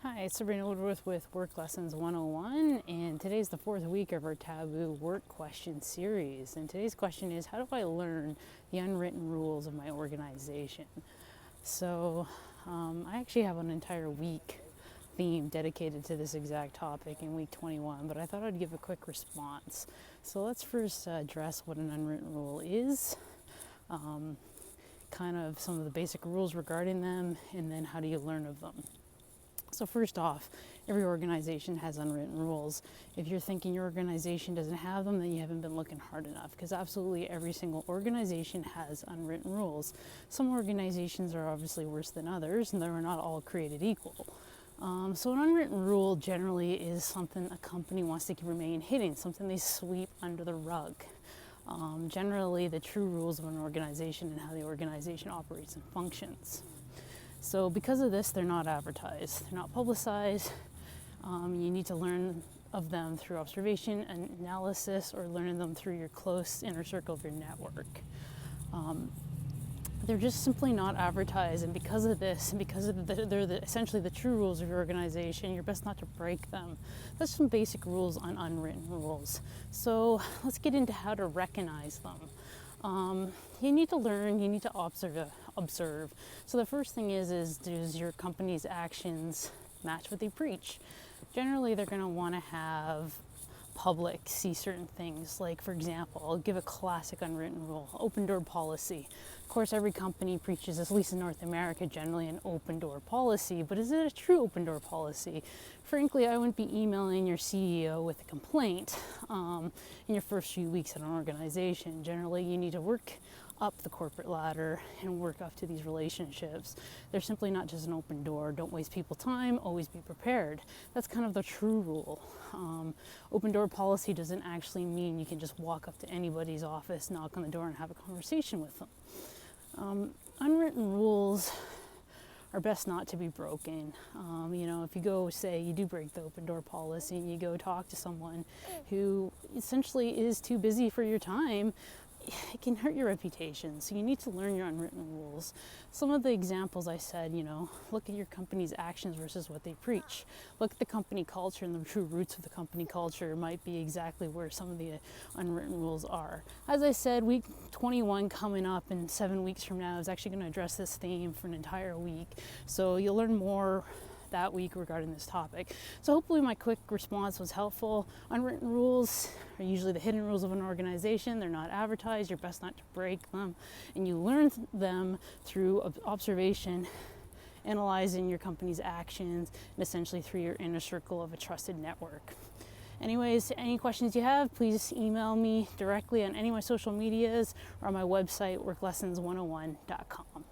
Hi, it's Sabrina Woodworth with Work Lessons 101, and today's the fourth week of our Taboo Work Question Series. And today's question is, how do I learn the unwritten rules of my organization? So I actually have an entire week theme dedicated to this exact topic in week 21, but I thought I'd give a quick response. So let's first address what an unwritten rule is, kind of some of the basic rules regarding them, and then how do you learn of them. So first off, every organization has unwritten rules. If you're thinking your organization doesn't have them, then you haven't been looking hard enough, because absolutely every single organization has unwritten rules. Some organizations are obviously worse than others, and they're not all created equal. So an unwritten rule generally is something a company wants to remain hidden, something they sweep under the rug. Generally, the true rules of an organization and how the organization operates and functions. So because of this, they're not advertised, they're not publicized. You need to learn of them through observation and analysis, or learning them through your close inner circle of your network. They're just simply not advertised, and because of this, and because of they're essentially the true rules of your organization, you're best not to break them. That's some basic rules on unwritten rules. So let's get into how to recognize them. You need to learn, you need to observe. So the first thing is does your company's actions match what they preach? Generally, they're going to want to have public see certain things. Like, for example, I'll give a classic unwritten rule, open door policy. Of course, every company preaches, at least in North America, generally an open door policy, but is it a true open door policy? Frankly, I wouldn't be emailing your CEO with a complaint in your first few weeks at an organization. Generally, you need to work up the corporate ladder and work up to these relationships. They're simply not just an open door. Don't waste people's time, always be prepared. That's kind of the true rule. Open door policy doesn't actually mean you can just walk up to anybody's office, knock on the door, and have a conversation with them. Unwritten rules are best not to be broken. If you go say you do break the open door policy and you go talk to someone who essentially is too busy for your time, it can hurt your reputation. So you need to learn your unwritten rules. Some of the examples I said, look at your company's actions versus what they preach. Look at the company culture, and the true roots of the company culture might be exactly where some of the unwritten rules are. As I said, week 21 coming up in 7 weeks from now is actually going to address this theme for an entire week. So you'll learn more that week regarding this topic. So hopefully my quick response was helpful. Unwritten rules are usually the hidden rules of an organization. They're not advertised. You're best not to break them. And you learn them through observation, analyzing your company's actions, and essentially through your inner circle of a trusted network. Anyways, any questions you have, please email me directly on any of my social medias or on my website, worklessons101.com.